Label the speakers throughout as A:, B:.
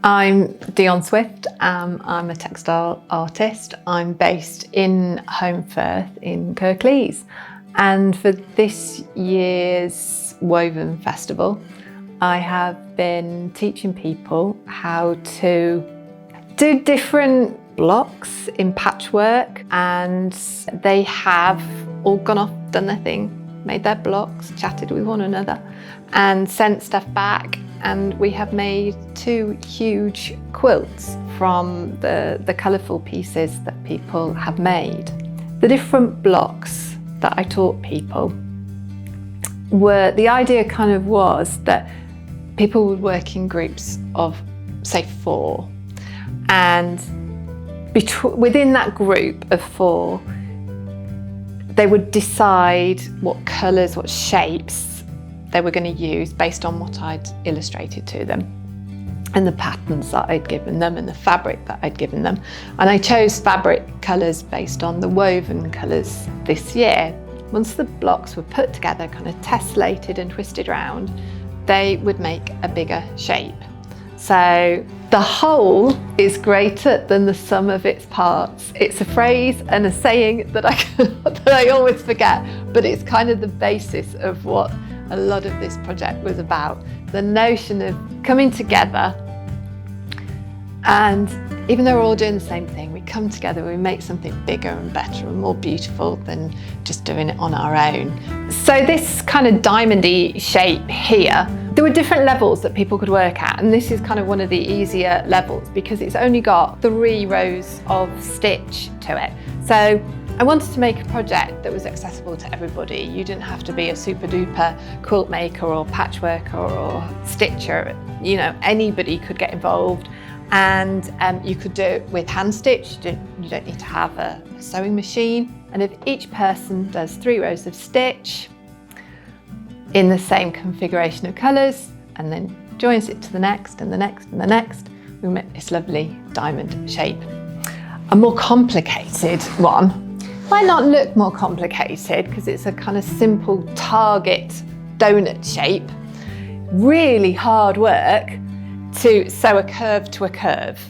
A: I'm Dionne Swift. I'm a textile artist. I'm based in Home Firth in Kirklees. And for this year's Woven Festival, I have been teaching people how to do different blocks in patchwork, and they have all gone off, done their thing, made their blocks, chatted with one another and sent stuff back. And we have made 2 huge quilts from the colourful pieces that people have made. The different blocks that I taught people the idea kind of was that people would work in groups of, say, 4. And within that group of 4, they would decide what colours, what shapes they were going to use based on what I'd illustrated to them and the patterns that I'd given them and the fabric that I'd given them. And I chose fabric colours based on the woven colours this year. Once the blocks were put together, kind of tessellated and twisted around, they would make a bigger shape. So the whole is greater than the sum of its parts. It's a phrase and a saying that I always forget, but it's kind of the basis of what a lot of this project was about. The notion of coming together, and even though we're all doing the same thing, we come together, we make something bigger and better and more beautiful than just doing it on our own. So this kind of diamondy shape here, there were different levels that people could work at, and this is kind of one of the easier levels because it's only got 3 rows of stitch to it. So I wanted to make a project that was accessible to everybody. You didn't have to be a super duper quilt maker or patchworker or stitcher. You know, anybody could get involved, and you could do it with hand stitch. You don't need to have a sewing machine. And if each person does 3 rows of stitch in the same configuration of colours and then joins it to the next and the next and the next, we make this lovely diamond shape. A more complicated one might not look more complicated because it's a kind of simple target donut shape. Really hard work to sew a curve to a curve.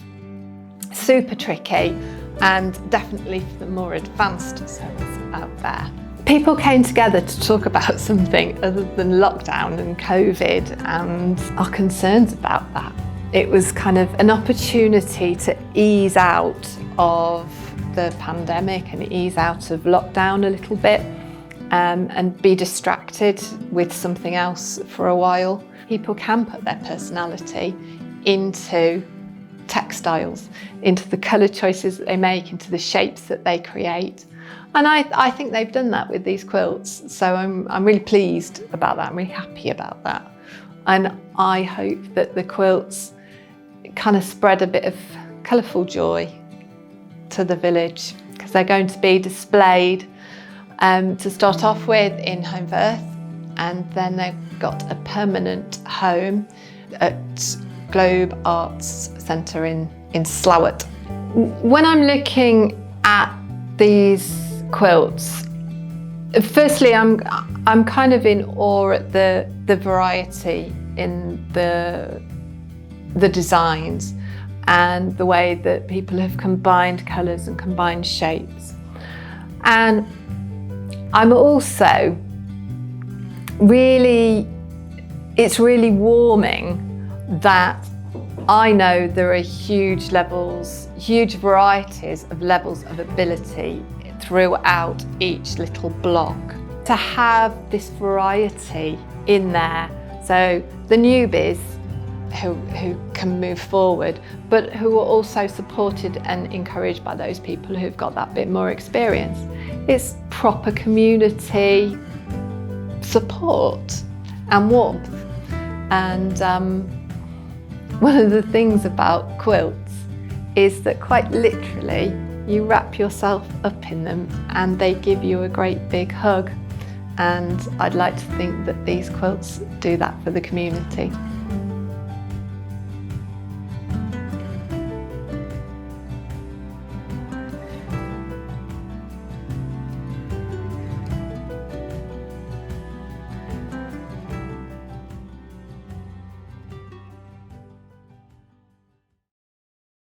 A: Super tricky, and definitely for the more advanced sewers out there. People came together to talk about something other than lockdown and COVID and our concerns about that. It was kind of an opportunity to ease out of the pandemic and ease out of lockdown a little bit, and be distracted with something else for a while. People can put their personality into textiles, into the colour choices that they make, into the shapes that they create. And I think they've done that with these quilts. So I'm really pleased about that. I'm really happy about that. And I hope that the quilts kind of spread a bit of colourful joy to the village, because they're going to be displayed to start off with in Home Firth, and then they've got a permanent home at Globe Arts Centre in Slowett. When I'm looking at these quilts, firstly I'm kind of in awe at the variety in the designs and the way that people have combined colours and combined shapes. And I'm also it's really warming that I know there are huge varieties of levels of ability throughout each little block. To have this variety in there, so the newbies who can move forward, but who are also supported and encouraged by those people who've got that bit more experience. It's proper community support and warmth. And one of the things about quilts is that quite literally you wrap yourself up in them and they give you a great big hug. And I'd like to think that these quilts do that for the community.